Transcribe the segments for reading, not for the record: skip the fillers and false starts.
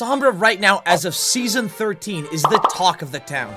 Sombra right now, as of Season 13, is the talk of the town.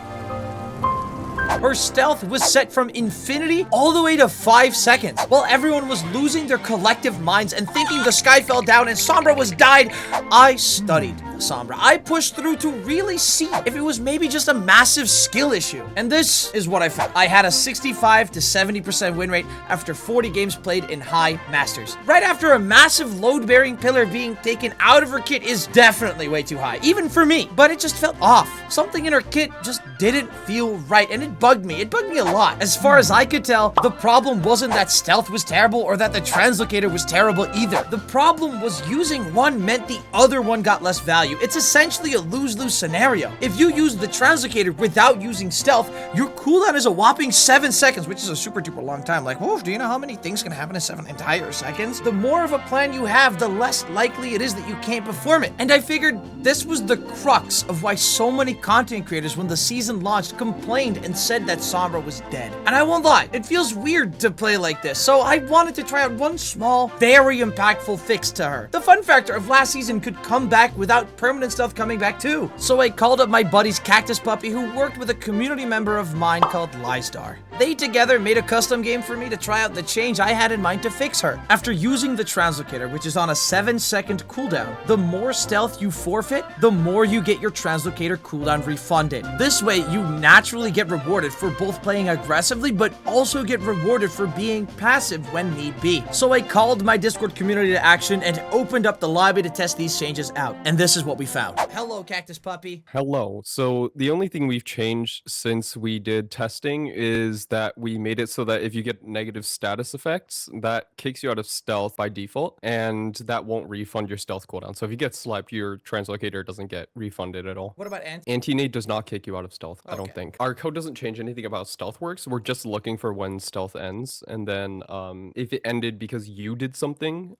Her stealth was set from infinity all the way to 5 seconds. While everyone was losing their collective minds and thinking the sky fell down and Sombra was died, I studied Sombra. I pushed through to really see if it was maybe just a massive skill issue. And this is what I found. I had a 65 to 70% win rate after 40 games played in high masters. Right after a massive load-bearing pillar being taken out of her kit is definitely way too high, even for me. But it just felt off. Something in her kit just didn't feel right, and it bugged me. It bugged me a lot. As far as I could tell, the problem wasn't that stealth was terrible or that the translocator was terrible either. The problem was using one meant the other one got less value. It's essentially a lose-lose scenario. If you use the translocator without using stealth, your cooldown is a whopping 7 seconds, which is a super duper long time. Like, whoa, do you know how many things can happen in 7 entire seconds? The more of a plan you have, the less likely it is that you can't perform it. And I figured this was the crux of why so many content creators, when the season launched, complained and said that Sombra was dead. And I won't lie, it feels weird to play like this, so I wanted to try out one small, very impactful fix to her. The fun factor of last season could come back without permanent stuff coming back too. So I called up my buddy's Cactus Puppy, who worked with a community member of mine called Lystar. They together made a custom game for me to try out the change I had in mind to fix her. After using the translocator, which is on a 7-second cooldown, the more stealth you forfeit, the more you get your translocator cooldown refunded. This way, you naturally get rewarded for both playing aggressively, but also get rewarded for being passive when need be. So I called my Discord community to action and opened up the lobby to test these changes out. And this is what we found. Hello, Cactus Puppy. Hello. So the only thing we've changed since we did testing is that we made it so that if you get negative status effects, that kicks you out of stealth by default, and that won't refund your stealth cooldown. So if you get slept, your translocator doesn't get refunded at all. What about Anti-nade does not kick you out of stealth, I don't think. Our code doesn't change anything about stealth works. We're just looking for when stealth ends, and then if it ended because you did something,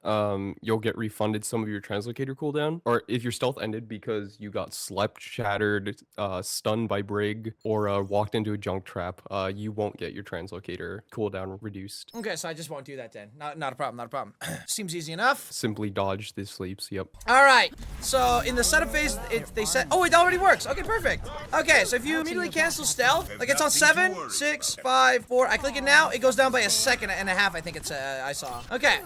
you'll get refunded some of your translocator cooldown. Or if your stealth ended because you got slept, shattered, stunned by Brig, or walked into a junk trap, you won't get your translocator cooldown reduced. Okay, so I just won't do that then. Not a problem, not a problem. Seems easy enough. Simply dodge the sleeps, yep. Alright, so in the setup phase, they said, oh, it already works. Okay, perfect. Okay, so if you immediately cancel stealth, like it's on 7, 6, 5, 4, I click it now, it goes down by a second and a half, I think it's, I saw. Okay,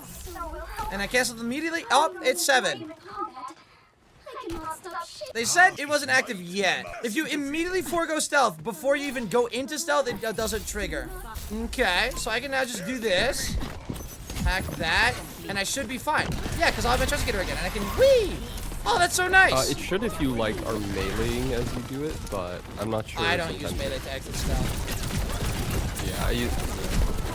and I canceled immediately. Oh, it's 7. They said it wasn't active yet. If you immediately forego stealth before you even go into stealth, it doesn't trigger. Okay, so I can now just do this. Hack that, and I should be fine. Yeah, because I'll have my translocator again, and I can whee! Oh, that's so nice! It should if you, like, are meleeing as you do it, but I'm not sure. I don't use melee to exit stealth. Yeah, I use...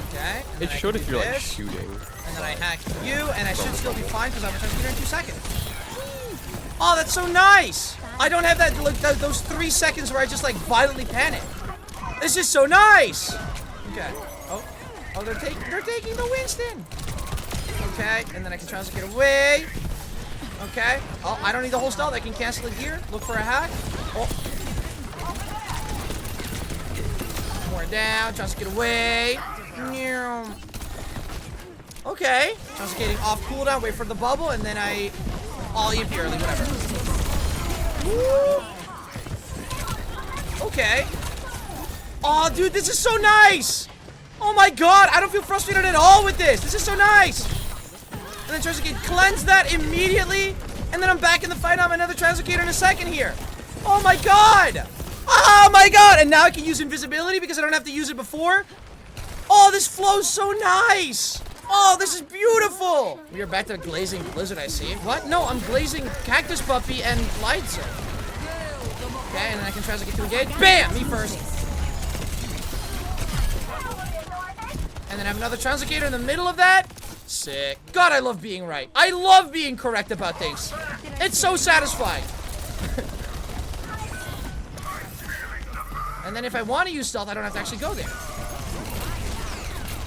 Okay. It should if you're, like, shooting. And then I hack you, and I should still be fine because I'm a translocator in 2 seconds. Oh, that's so nice! I don't have that, like, those 3 seconds where I just, like, violently panic. This is so nice! Okay. Oh, they're taking the Winston! Okay, and then I can translocate away. Okay. Oh, I don't need the whole stealth. I can cancel it here. Look for a hack. Oh. More down. Translocate away. Okay. Translocating off cooldown. Wait for the bubble, and then I... all EMP early, whatever. Woo. Okay. Oh, dude, this is so nice! Oh my god, I don't feel frustrated at all with this. This is so nice. And then translocator, cleanse that immediately. And then I'm back in the fight. I'm another translocator in a second here. Oh my god. Oh my god. And now I can use invisibility because I don't have to use it before. Oh, this flows so nice. Oh, this is beautiful. We are back to glazing blizzard, I see. What? No, I'm glazing Cactus Puppy and Lightser. Okay, and then I can translocate to engage. Bam! Me first. And then I have another translocator in the middle of that. Sick. God, I love being right. I love being correct about things. It's so satisfying. And then if I want to use stealth, I don't have to actually go there.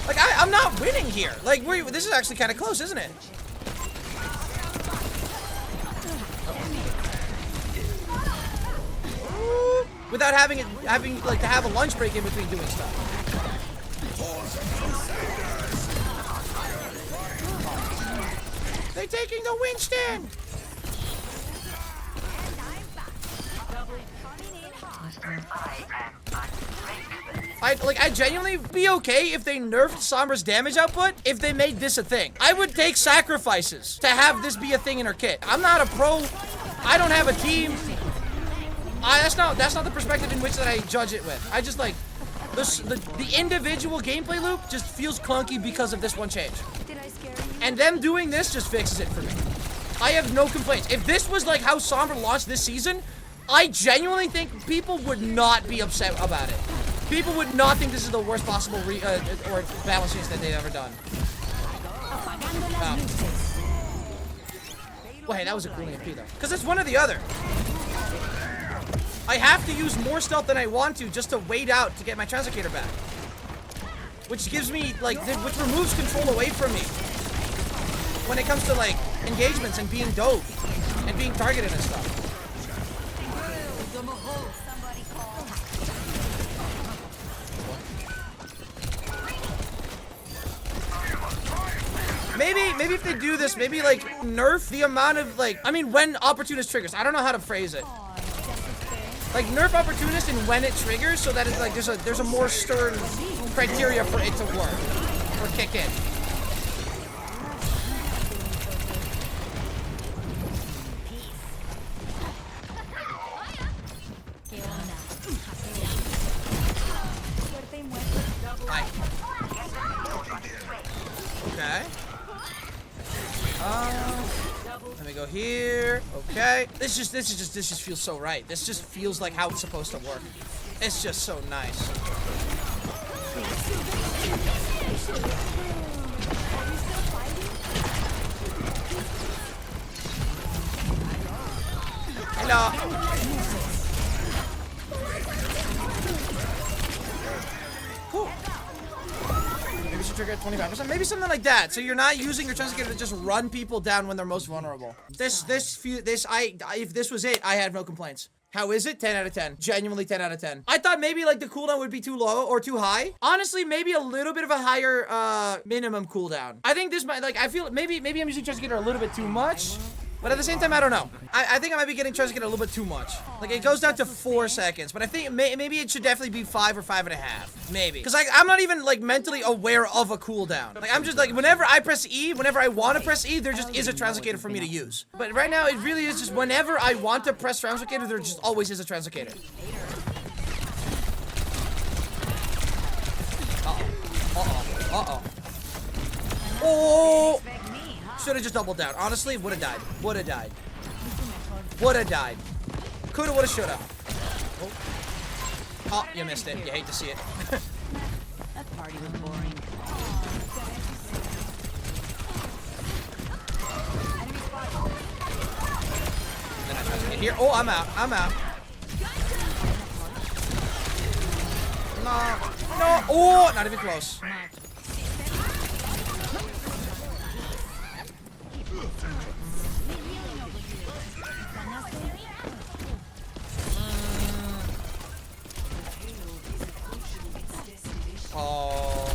Like, I'm not winning here. Like, this is actually kind of close, isn't it? Without having like to have a lunch break in between doing stuff. They're taking the Winston! I'd genuinely be okay if they nerfed Sombra's damage output if they made this a thing. I would take sacrifices to have this be a thing in her kit. I'm not a pro. I don't have a team. That's not the perspective in which that I judge it with. I just like the individual gameplay loop just feels clunky because of this one change. And them doing this just fixes it for me. I have no complaints. If this was like how Sombra launched this season, I genuinely think people would not be upset about it. People would not think this is the worst possible or balance change that they've ever done. Wow. Well, hey, that was a cool EMP though. Because it's one or the other. I have to use more stealth than I want to just to wait out to get my translocator back. Which gives me, like, which removes control away from me. When it comes to, like, engagements and being dope. And being targeted and stuff. Maybe if they do this, maybe, like, nerf the amount of, like, I mean, when opportunist triggers. I don't know how to phrase it. Like, nerf opportunist and when it triggers so that it's like there's a more stern criteria for it to work or kick in. Hi. Okay. Let me go here. Okay. This just feels so right. This just feels like how it's supposed to work. It's just so nice. Hello. Cool. Maybe we should trigger at 25%. Maybe something like that. So you're not using your translocator to just run people down when they're most vulnerable. If this was it, I had no complaints. How is it? 10 out of 10. Genuinely 10 out of 10. I thought maybe like the cooldown would be too low or too high. Honestly, maybe a little bit of a higher minimum cooldown. I think this might, like, I feel maybe I'm using translocator a little bit too much. But at the same time, I don't know. I think I might be getting translocator a little bit too much. Like, it goes down to 4 seconds. But I think maybe it should definitely be 5 or 5.5. Maybe. Because I'm not even, like, mentally aware of a cooldown. Like, I'm just, like, whenever I press E, whenever I want to press E, there just is a translocator for me to use. But right now, it really is just whenever I want to press translocator, there just always is a translocator. Uh-oh. Uh-oh. Oh! Should have just doubled down. Honestly, would have died. Would have died. Would have died. Coulda, woulda, shoulda. Oh. Oh, you missed it. You hate to see it. That party was boring. Then I try to get here. Oh, I'm out. I'm out. No. No. Oh, not even close. Oh.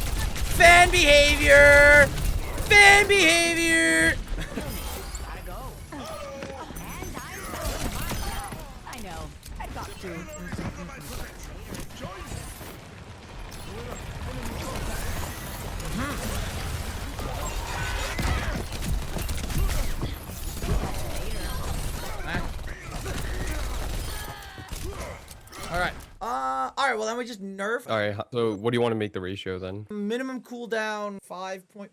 Fan behavior! Fan behavior! I know. I got to. Alright. Alright, well then we just nerf. Alright, so what do you want to make the ratio then? Minimum cooldown 5.5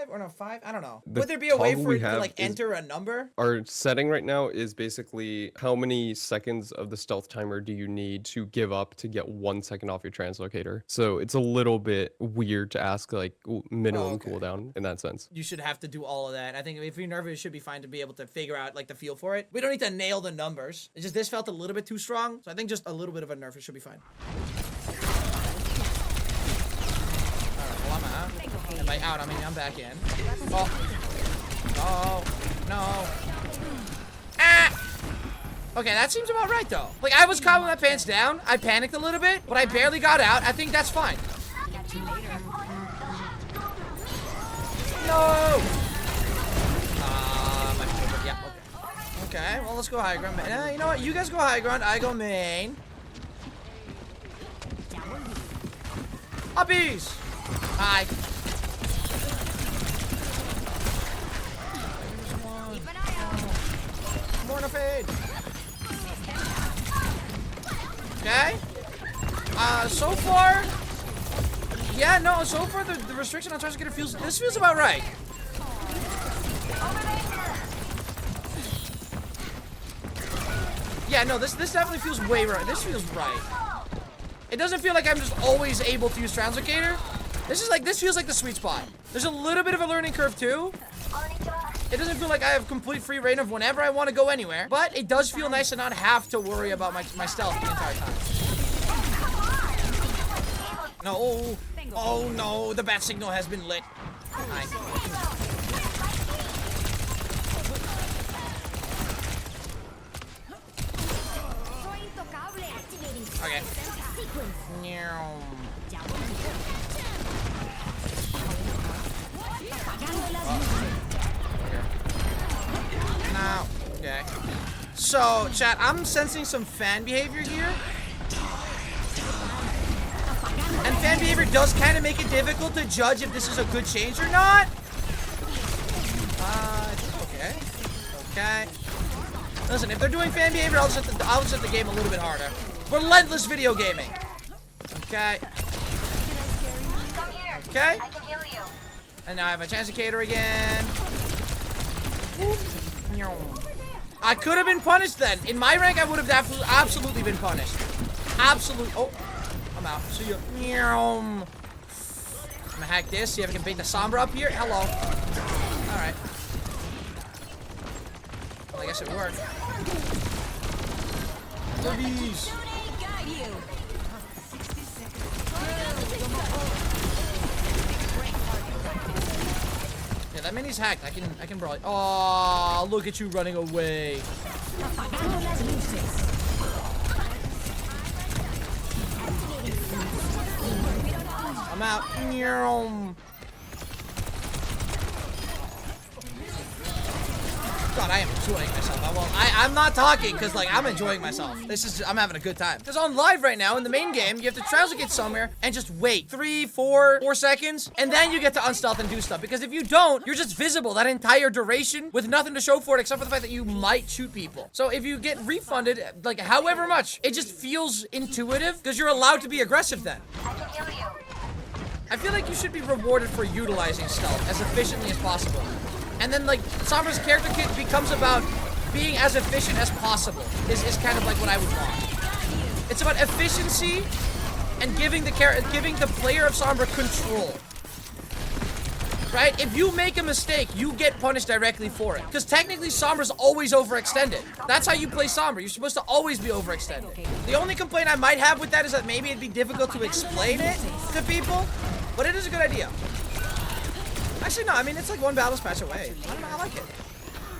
or no 5? I don't know. The Would there be a way toggle for we it to have like is- enter a number? Our setting right now is basically how many seconds of the stealth timer do you need to give up to get 1 second off your translocator. So it's a little bit weird to ask like minimum okay. cooldown in that sense. You should have to do all of that. I think if you're nervous, it should be fine to be able to figure out like the feel for it. We don't need to nail the numbers. It's just this felt a little bit too strong. So I think just a little bit of a nerf, it should be fine. Alright, well I'm out. And by out, I mean I'm back in. Oh. Oh. No. Ah! Okay, that seems about right though. Like I was caught with my pants down. I panicked a little bit, but I barely got out. I think that's fine. No! Yeah, okay. Okay, well, let's go high ground. You know what? You guys go high ground. I go main. Uppies! Hi. More in a fade. Okay. So far, yeah, no. So far, the restriction on Target feels. This feels about right. Yeah, no. This definitely feels way right. This feels right. It doesn't feel like I'm just always able to use Translocator. This feels like the sweet spot. There's a little bit of a learning curve too. It doesn't feel like I have complete free reign of whenever I want to go anywhere, but it does feel nice to not have to worry about my stealth the entire time. No. Oh no, the bat signal has been lit. Hi. Okay. Now, okay. So, chat, I'm sensing some fan behavior here. And fan behavior does kind of make it difficult to judge if this is a good change or not. Okay. Okay. Listen, if they're doing fan behavior, I'll set the game a little bit harder. Relentless video gaming. Okay. Okay. And now I have a Chansicator again. I could have been punished then. In my rank, I would have absolutely been punished. Absolutely. Oh, I'm out. See ya. I'm gonna hack this. See if I can bait the Sombra up here. Hello. All right. Well, I guess it worked. Movies. Yeah, that mini's hacked. I can brawl. Oh, look at you running away. I'm out. God, I am enjoying myself. I'm not talking because, like, I'm enjoying myself. I'm having a good time. Because on live right now, in the main game, you have to translocate somewhere and just wait 3, 4 seconds, and then you get to unstealth and do stuff. Because if you don't, you're just visible that entire duration with nothing to show for it except for the fact that you might shoot people. So if you get refunded, like, however much, it just feels intuitive because you're allowed to be aggressive then. I feel like you should be rewarded for utilizing stealth as efficiently as possible. And then, like, Sombra's character kit becomes about being as efficient as possible. Is kind of like what I would want. It's about efficiency and giving the player of Sombra control. Right? If you make a mistake, you get punished directly for it. Because technically, Sombra's always overextended. That's how you play Sombra. You're supposed to always be overextended. The only complaint I might have with that is that maybe it'd be difficult to explain it to people. But it is a good idea. Actually, no, I mean, it's like one battle patch away. I don't know, I like it.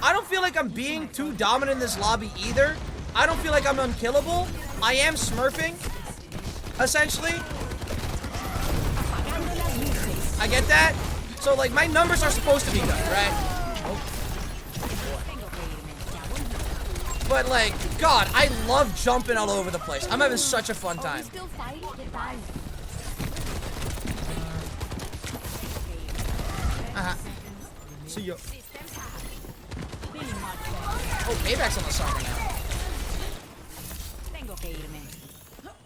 I don't feel like I'm being too dominant in this lobby either. I don't feel like I'm unkillable. I am smurfing, essentially. I get that. So, like, my numbers are supposed to be good, right? Oh. But, like, God, I love jumping all over the place. I'm having such a fun time. See ya. Oh, Payback's on the Sombra now.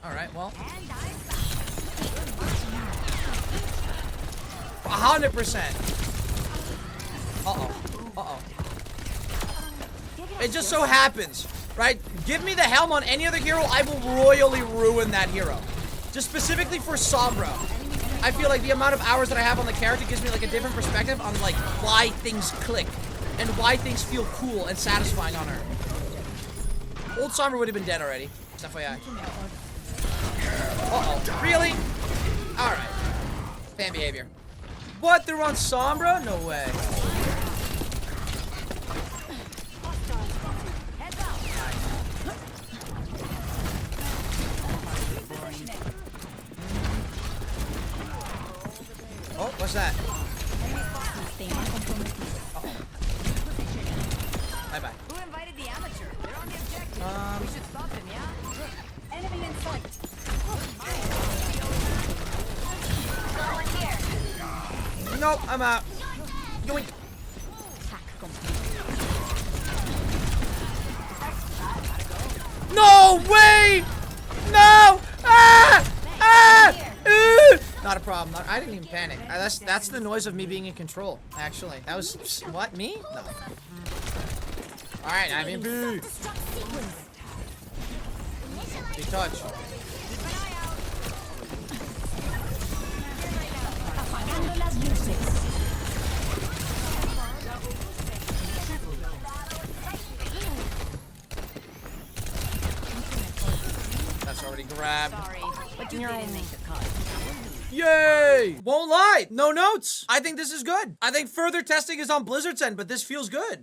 Alright, well. 100%. Uh-oh. Uh-oh. It just so happens, right? Give me the helm on any other hero, I will royally ruin that hero. Just specifically for Sombra. I feel like the amount of hours that I have on the character gives me like a different perspective on like why things click and why things feel cool and satisfying on her. Old Sombra would have been dead already. FYI. Uh-oh. Really? Alright. Fan behavior. What? They're on Sombra? No way. Oh, what's that? Bye-bye. Who invited the amateur? They're on the objective. We should stop them, yeah? Enemy in sight. Nope, I'm out. Yoink. No way! No! Ah! Ah! Not a problem. I didn't even panic. That's the noise of me being in control. Actually, that was what, me? No. All right, I mean, be touch. That's already grabbed. Sorry, but you didn't make the cut. Yay! Won't lie, no notes. I think this is good. I think further testing is on Blizzard's end, but this feels good.